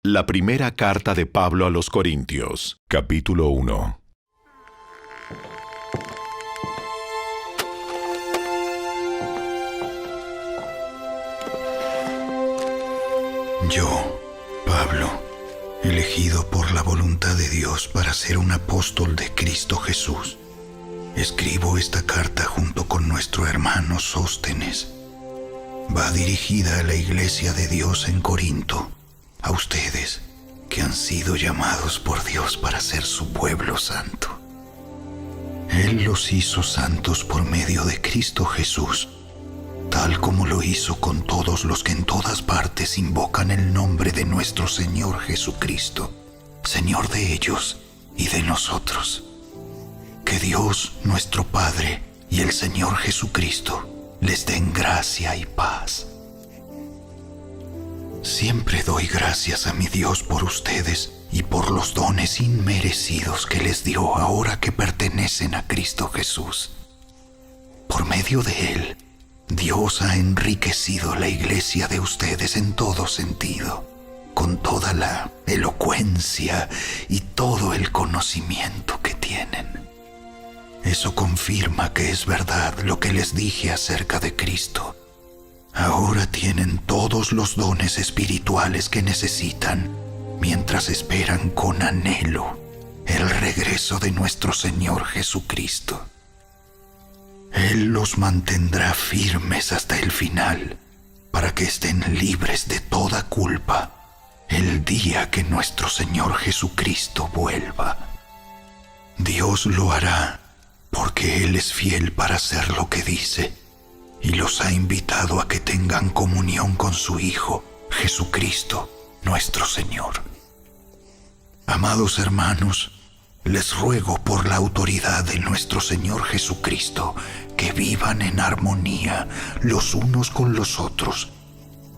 La primera carta de Pablo a los Corintios, capítulo 1. Yo, Pablo, elegido por la voluntad de Dios para ser un apóstol de Cristo Jesús, escribo esta carta junto con nuestro hermano Sóstenes. Va dirigida a la iglesia de Dios en Corinto, a ustedes que han sido llamados por Dios para ser su pueblo santo. Él los hizo santos por medio de Cristo Jesús, tal como lo hizo con todos los que en todas partes invocan el nombre de nuestro Señor Jesucristo, Señor de ellos y de nosotros. Que Dios, nuestro Padre, y el Señor Jesucristo les den gracia y paz. Siempre doy gracias a mi Dios por ustedes y por los dones inmerecidos que les dio ahora que pertenecen a Cristo Jesús. Por medio de Él, Dios ha enriquecido la iglesia de ustedes en todo sentido, con toda la elocuencia y todo el conocimiento que tienen. Eso confirma que es verdad lo que les dije acerca de Cristo. Ahora tienen todos los dones espirituales que necesitan mientras esperan con anhelo el regreso de nuestro Señor Jesucristo. Él los mantendrá firmes hasta el final para que estén libres de toda culpa el día que nuestro Señor Jesucristo vuelva. Dios lo hará porque Él es fiel para hacer lo que dice y los ha invitado a que tengan comunión con su Hijo, Jesucristo, nuestro Señor. Amados hermanos, les ruego por la autoridad de nuestro Señor Jesucristo que vivan en armonía los unos con los otros,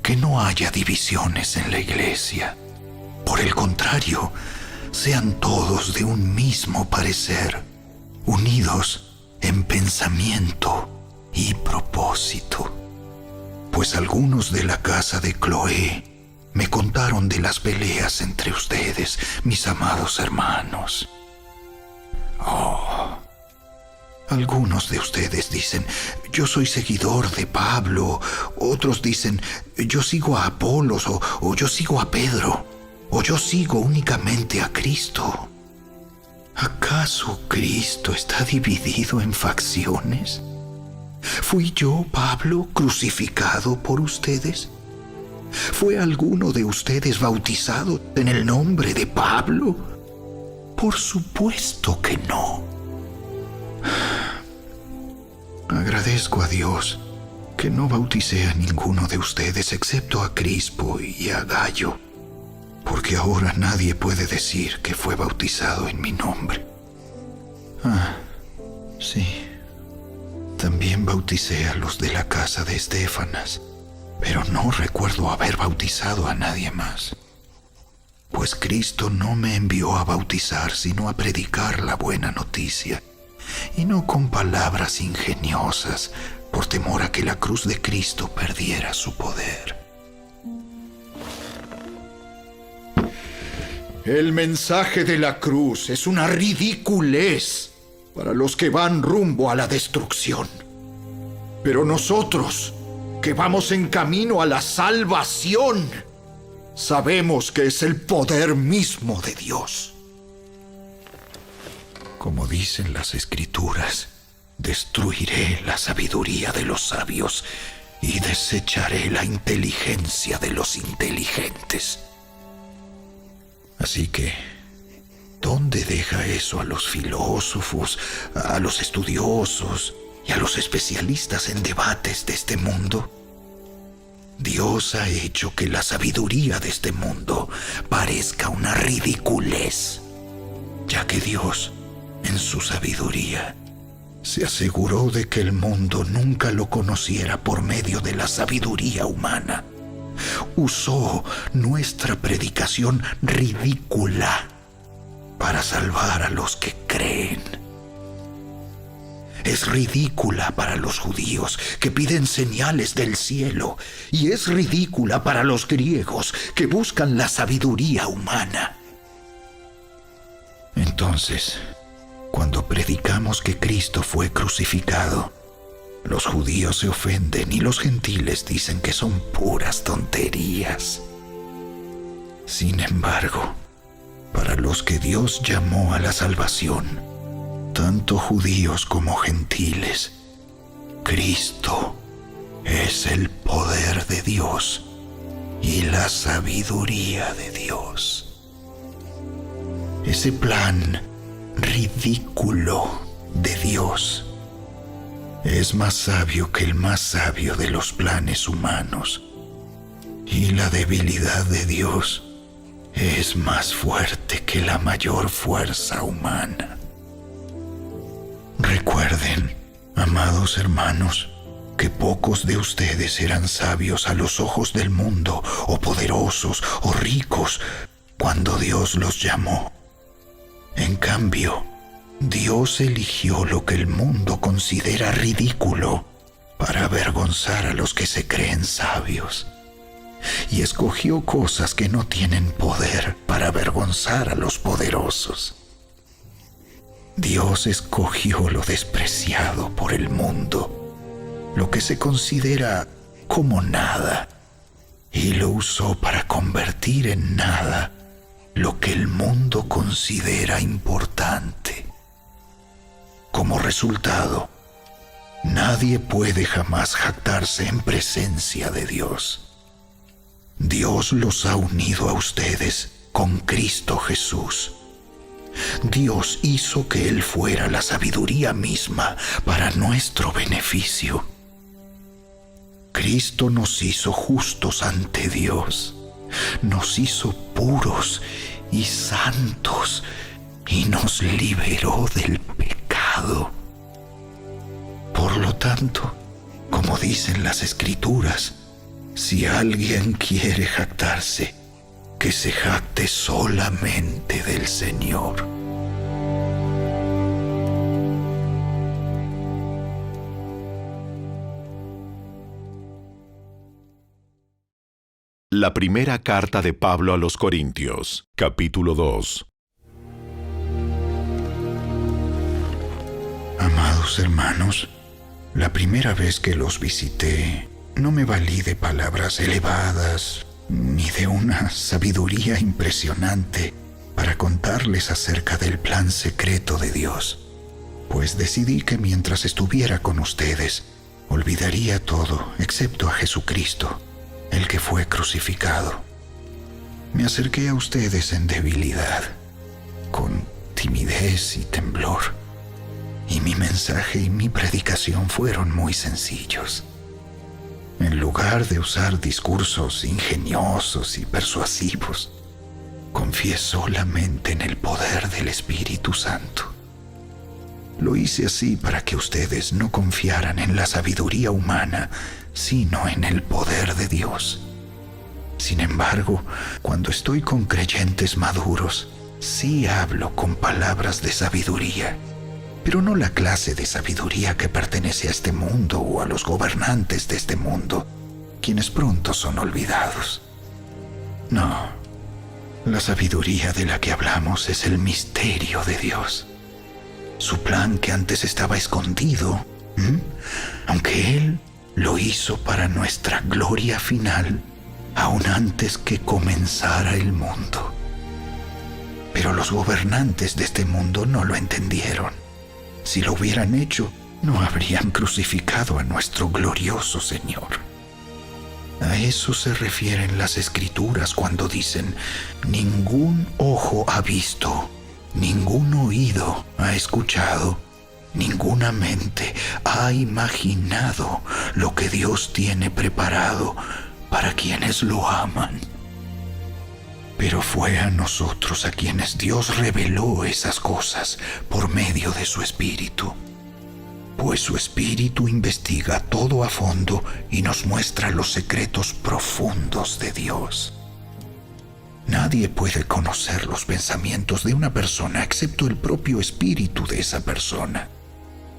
que no haya divisiones en la iglesia. Por el contrario, sean todos de un mismo parecer, unidos en pensamiento y propósito. Pues algunos de la casa de Cloé me contaron de las peleas entre ustedes, mis amados hermanos. Algunos de ustedes dicen, yo soy seguidor de Pablo. Otros dicen, yo sigo a Apolos, o yo sigo a Pedro, o yo sigo únicamente a Cristo. ¿Acaso Cristo está dividido en facciones? ¿Fui yo, Pablo, crucificado por ustedes? ¿Fue alguno de ustedes bautizado en el nombre de Pablo? Por supuesto que no. Agradezco a Dios que no bauticé a ninguno de ustedes excepto a Crispo y a Gayo, porque ahora nadie puede decir que fue bautizado en mi nombre. Sí. También bauticé a los de la casa de Estéfanas, pero no recuerdo haber bautizado a nadie más. Pues Cristo no me envió a bautizar, sino a predicar la buena noticia, y no con palabras ingeniosas, por temor a que la cruz de Cristo perdiera su poder. El mensaje de la cruz es una ridiculez para los que van rumbo a la destrucción. Pero nosotros, que vamos en camino a la salvación, sabemos que es el poder mismo de Dios. Como dicen las Escrituras, destruiré la sabiduría de los sabios y desecharé la inteligencia de los inteligentes. Así que, ¿dónde deja eso a los filósofos, a los estudiosos y a los especialistas en debates de este mundo? Dios ha hecho que la sabiduría de este mundo parezca una ridiculez, ya que Dios, en su sabiduría, se aseguró de que el mundo nunca lo conociera por medio de la sabiduría humana. Usó nuestra predicación ridícula para salvar a los que creen. es ridícula para los judíos, que piden señales del cielo, y es ridícula para los griegos, que buscan la sabiduría humana. Entonces, cuando predicamos que Cristo fue crucificado, los judíos se ofenden y los gentiles dicen que son puras tonterías. Sin embargo, para los que Dios llamó a la salvación, tanto judíos como gentiles, Cristo es el poder de Dios y la sabiduría de Dios. Ese plan ridículo de Dios es más sabio que el más sabio de los planes humanos, y la debilidad de Dios es más fuerte que la mayor fuerza humana. Recuerden, amados hermanos, que pocos de ustedes eran sabios a los ojos del mundo, o poderosos, o ricos, cuando Dios los llamó. En cambio, Dios eligió lo que el mundo considera ridículo para avergonzar a los que se creen sabios, y escogió cosas que no tienen poder para avergonzar a los poderosos. Dios escogió lo despreciado por el mundo, lo que se considera como nada, y lo usó para convertir en nada lo que el mundo considera importante. Como resultado, nadie puede jamás jactarse en presencia de Dios. Dios los ha unido a ustedes con Cristo Jesús. Dios hizo que Él fuera la sabiduría misma para nuestro beneficio. Cristo nos hizo justos ante Dios, nos hizo puros y santos y nos liberó del pecado. Por lo tanto, como dicen las Escrituras, si alguien quiere jactarse, que se jacte solamente del Señor. La primera carta de Pablo a los Corintios, capítulo 2. Amados hermanos, la primera vez que los visité, no me valí de palabras elevadas ni de una sabiduría impresionante para contarles acerca del plan secreto de Dios, pues decidí que mientras estuviera con ustedes, olvidaría todo excepto a Jesucristo, el que fue crucificado. Me acerqué a ustedes en debilidad, con timidez y temblor, y mi mensaje y mi predicación fueron muy sencillos. En lugar de usar discursos ingeniosos y persuasivos, confié solamente en el poder del Espíritu Santo. Lo hice así para que ustedes no confiaran en la sabiduría humana, sino en el poder de Dios. Sin embargo, cuando estoy con creyentes maduros, sí hablo con palabras de sabiduría, pero no la clase de sabiduría que pertenece a este mundo o a los gobernantes de este mundo, quienes pronto son olvidados. No, la sabiduría de la que hablamos es el misterio de Dios. Su plan que antes estaba escondido, aunque Él lo hizo para nuestra gloria final, aún antes que comenzara el mundo. Pero los gobernantes de este mundo no lo entendieron. Si lo hubieran hecho, no habrían crucificado a nuestro glorioso Señor. A eso se refieren las Escrituras cuando dicen: ningún ojo ha visto, ningún oído ha escuchado, ninguna mente ha imaginado lo que Dios tiene preparado para quienes lo aman. Pero fue a nosotros a quienes Dios reveló esas cosas por medio de su Espíritu, pues su Espíritu investiga todo a fondo y nos muestra los secretos profundos de Dios. Nadie puede conocer los pensamientos de una persona excepto el propio Espíritu de esa persona.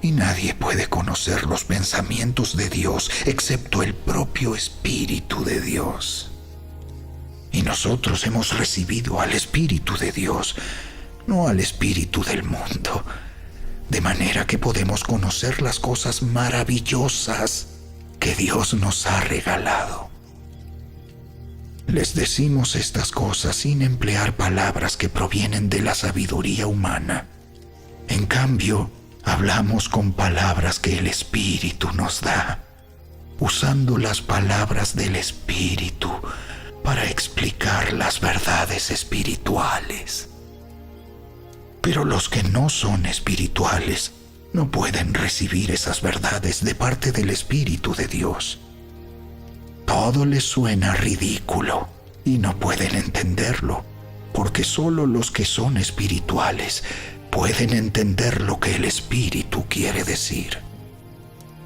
Y nadie puede conocer los pensamientos de Dios excepto el propio Espíritu de Dios. Y nosotros hemos recibido al Espíritu de Dios, no al espíritu del mundo, de manera que podemos conocer las cosas maravillosas que Dios nos ha regalado. Les decimos estas cosas sin emplear palabras que provienen de la sabiduría humana. En cambio, hablamos con palabras que el Espíritu nos da, usando las palabras del Espíritu para explicar las verdades espirituales. Pero los que no son espirituales no pueden recibir esas verdades de parte del Espíritu de Dios. Todo les suena ridículo y no pueden entenderlo, porque solo los que son espirituales pueden entender lo que el Espíritu quiere decir.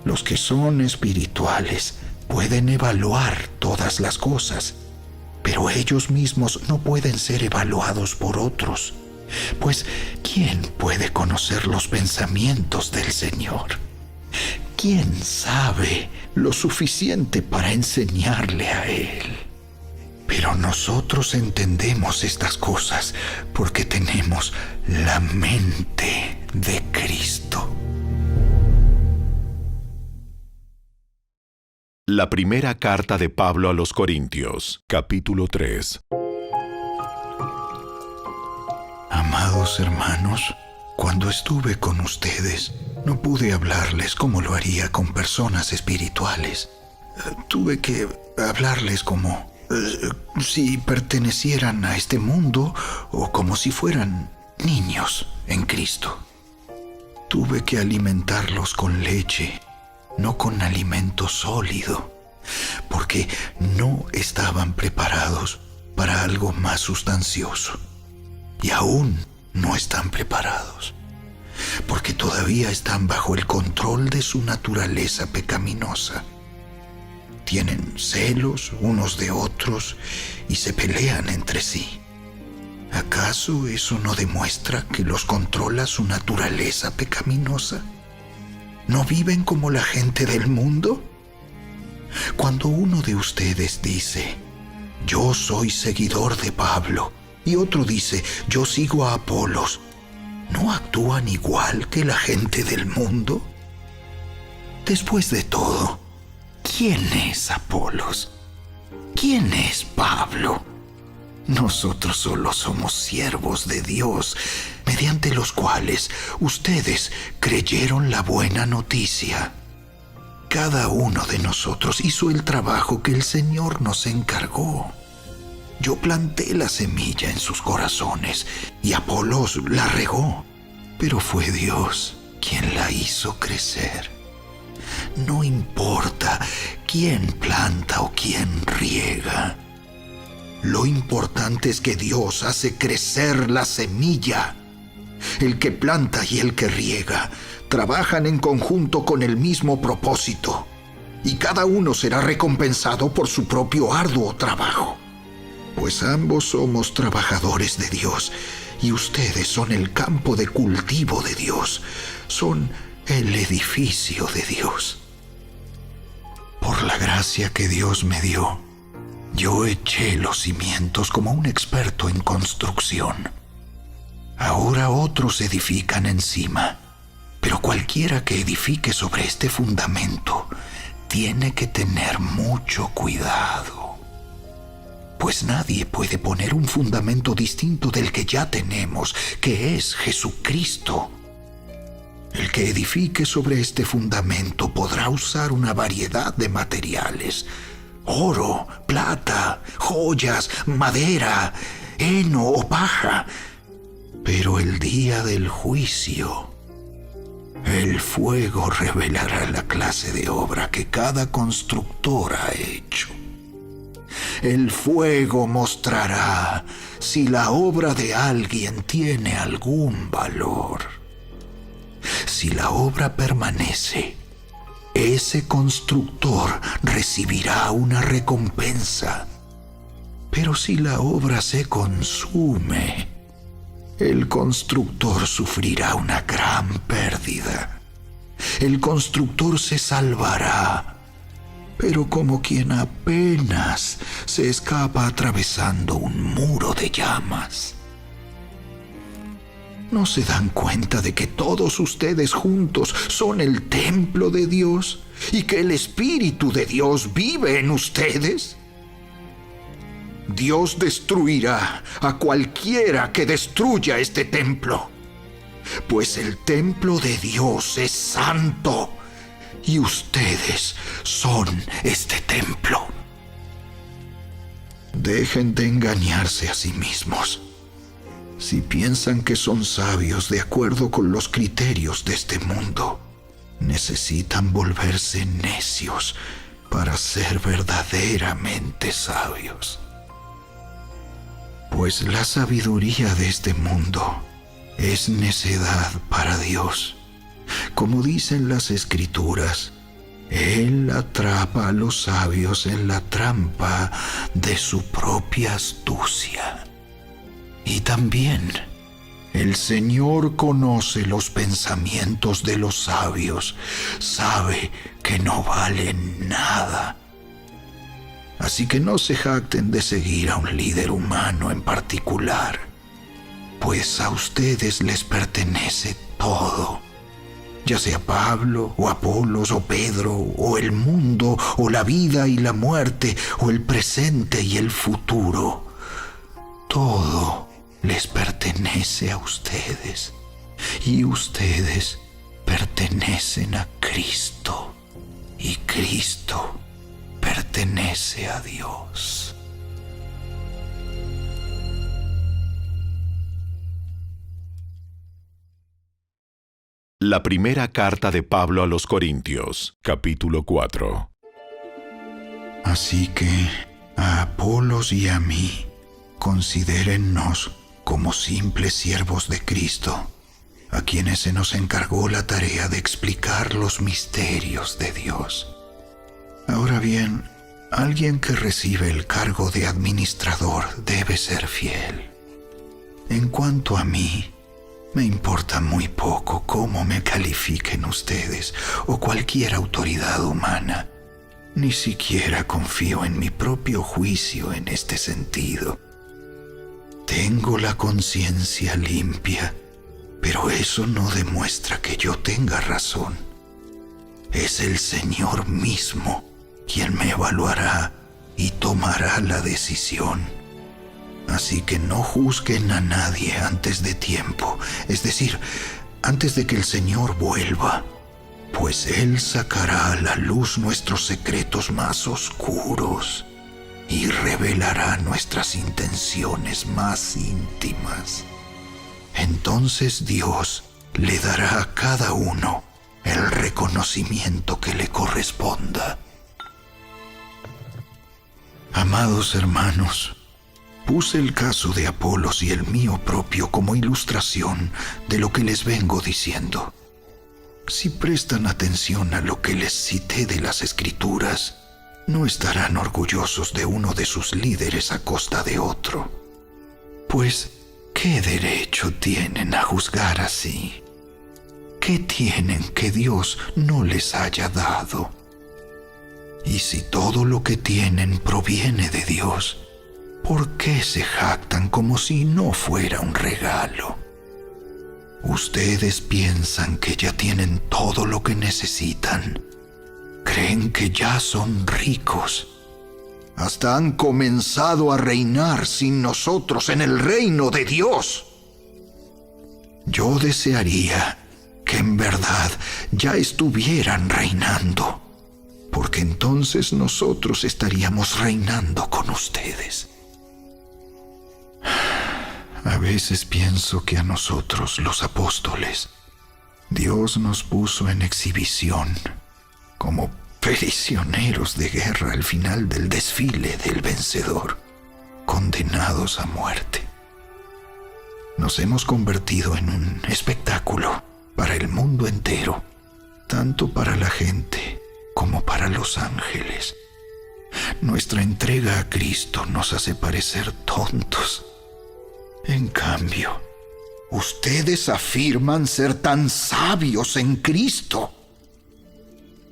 Los que son espirituales pueden evaluar todas las cosas, pero ellos mismos no pueden ser evaluados por otros, pues ¿quién puede conocer los pensamientos del Señor? ¿Quién sabe lo suficiente para enseñarle a Él? Pero nosotros entendemos estas cosas porque tenemos la mente de Cristo. La primera carta de Pablo a los Corintios, capítulo 3. Amados hermanos, cuando estuve con ustedes, no pude hablarles como lo haría con personas espirituales. Tuve que hablarles como si pertenecieran a este mundo o como si fueran niños en Cristo. Tuve que alimentarlos con leche, no con alimento sólido, porque no estaban preparados para algo más sustancioso. Y aún no están preparados, porque todavía están bajo el control de su naturaleza pecaminosa. Tienen celos unos de otros y se pelean entre sí. ¿Acaso eso no demuestra que los controla su naturaleza pecaminosa? ¿No viven como la gente del mundo? Cuando uno de ustedes dice, yo soy seguidor de Pablo, y otro dice, yo sigo a Apolos, ¿no actúan igual que la gente del mundo? Después de todo, ¿quién es Apolos? ¿Quién es Pablo? Nosotros solo somos siervos de Dios, mediante los cuales ustedes creyeron la buena noticia. Cada uno de nosotros hizo el trabajo que el Señor nos encargó. Yo planté la semilla en sus corazones y Apolos la regó, pero fue Dios quien la hizo crecer. No importa quién planta o quién riega. Lo importante es que Dios hace crecer la semilla. El que planta y el que riega trabajan en conjunto con el mismo propósito, y cada uno será recompensado por su propio arduo trabajo. Pues ambos somos trabajadores de Dios, y ustedes son el campo de cultivo de Dios, son el edificio de Dios. Por la gracia que Dios me dio, yo eché los cimientos como un experto en construcción. Ahora otros edifican encima, pero cualquiera que edifique sobre este fundamento tiene que tener mucho cuidado. Pues nadie puede poner un fundamento distinto del que ya tenemos, que es Jesucristo. El que edifique sobre este fundamento podrá usar una variedad de materiales: oro, plata, joyas, madera, heno o paja. Pero el día del juicio, el fuego revelará la clase de obra que cada constructor ha hecho. El fuego mostrará si la obra de alguien tiene algún valor. Si la obra permanece, ese constructor recibirá una recompensa. Pero si la obra se consume, el constructor sufrirá una gran pérdida. El constructor se salvará, pero como quien apenas se escapa atravesando un muro de llamas. ¿No se dan cuenta de que todos ustedes juntos son el templo de Dios y que el Espíritu de Dios vive en ustedes? Dios destruirá a cualquiera que destruya este templo, pues el templo de Dios es santo y ustedes son este templo. Dejen de engañarse a sí mismos. Si piensan que son sabios de acuerdo con los criterios de este mundo, necesitan volverse necios para ser verdaderamente sabios. Pues la sabiduría de este mundo es necedad para Dios. Como dicen las Escrituras, Él atrapa a los sabios en la trampa de su propia astucia. Y también el Señor conoce los pensamientos de los sabios, sabe que no valen nada. Así que no se jacten de seguir a un líder humano en particular, pues a ustedes les pertenece todo, ya sea Pablo, o Apolos, o Pedro, o el mundo, o la vida y la muerte, o el presente y el futuro. Todo les pertenece a ustedes, y ustedes pertenecen a Cristo, y Cristo pertenece a Dios. La primera carta de Pablo a los Corintios, capítulo 4. Así que a Apolos y a mí, considérennos como simples siervos de Cristo, a quienes se nos encargó la tarea de explicar los misterios de Dios. Ahora bien, alguien que recibe el cargo de administrador debe ser fiel. En cuanto a mí, me importa muy poco cómo me califiquen ustedes o cualquier autoridad humana. Ni siquiera confío en mi propio juicio en este sentido. Tengo la conciencia limpia, pero eso no demuestra que yo tenga razón. Es el Señor mismo quien me evaluará y tomará la decisión. Así que no juzguen a nadie antes de tiempo, es decir, antes de que el Señor vuelva, pues Él sacará a la luz nuestros secretos más oscuros y revelará nuestras intenciones más íntimas. Entonces Dios le dará a cada uno el reconocimiento que le corresponda. Amados hermanos, puse el caso de Apolos y el mío propio como ilustración de lo que les vengo diciendo. Si prestan atención a lo que les cité de las Escrituras, no estarán orgullosos de uno de sus líderes a costa de otro. Pues, ¿qué derecho tienen a juzgar así? ¿Qué tienen que Dios no les haya dado? Y si todo lo que tienen proviene de Dios, ¿por qué se jactan como si no fuera un regalo? Ustedes piensan que ya tienen todo lo que necesitan. Creen que ya son ricos. Hasta han comenzado a reinar sin nosotros en el reino de Dios. Yo desearía que en verdad ya estuvieran reinando, porque entonces nosotros estaríamos reinando con ustedes. A veces pienso que a nosotros, los apóstoles, Dios nos puso en exhibición como prisioneros de guerra al final del desfile del vencedor, condenados a muerte. Nos hemos convertido en un espectáculo para el mundo entero, tanto para la gente como para los ángeles. Nuestra entrega a Cristo nos hace parecer tontos. En cambio, ustedes afirman ser tan sabios en Cristo.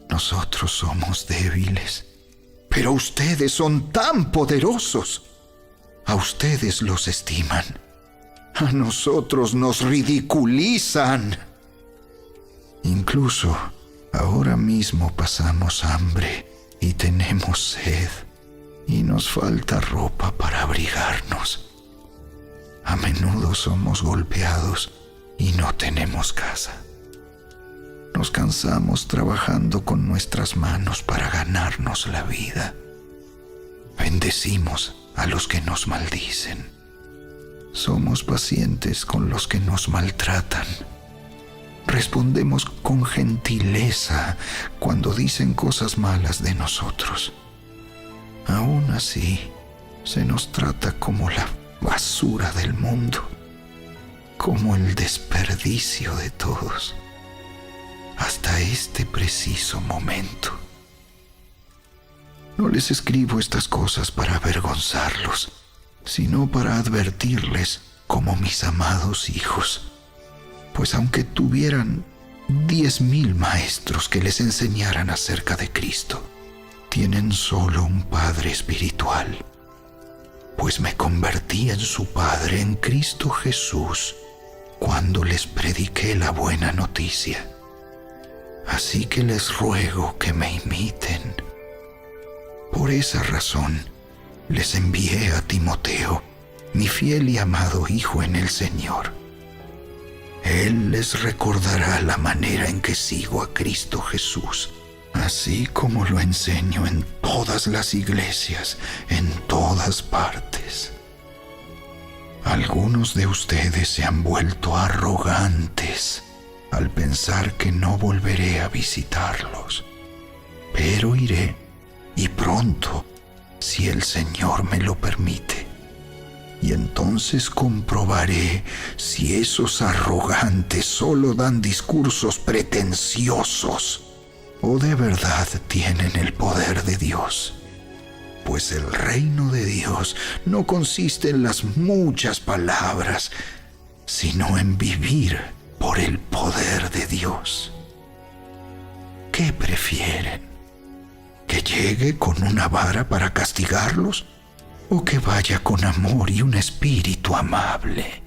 Nosotros somos débiles, pero ustedes son tan poderosos. A ustedes los estiman. A nosotros nos ridiculizan. Incluso ahora mismo pasamos hambre y tenemos sed, y nos falta ropa para abrigarnos. A menudo somos golpeados y no tenemos casa. Nos cansamos trabajando con nuestras manos para ganarnos la vida. Bendecimos a los que nos maldicen. Somos pacientes con los que nos maltratan. Respondemos con gentileza cuando dicen cosas malas de nosotros. Aún así, se nos trata como la basura del mundo, como el desperdicio de todos, hasta este preciso momento. No les escribo estas cosas para avergonzarlos, sino para advertirles como mis amados hijos. Pues aunque tuvieran 10,000 maestros que les enseñaran acerca de Cristo, tienen solo un Padre espiritual, pues me convertí en su Padre en Cristo Jesús cuando les prediqué la buena noticia. Así que les ruego que me imiten. Por esa razón, les envié a Timoteo, mi fiel y amado hijo en el Señor. Él les recordará la manera en que sigo a Cristo Jesús, así como lo enseño en todas las iglesias, en todas partes. Algunos de ustedes se han vuelto arrogantes al pensar que no volveré a visitarlos, pero iré, y pronto, si el Señor me lo permite. Y entonces comprobaré si esos arrogantes solo dan discursos pretenciosos o de verdad tienen el poder de Dios. Pues el reino de Dios no consiste en las muchas palabras, sino en vivir por el poder de Dios. ¿Qué prefieren? ¿Que llegue con una vara para castigarlos? ¿O que vaya con amor y un espíritu amable?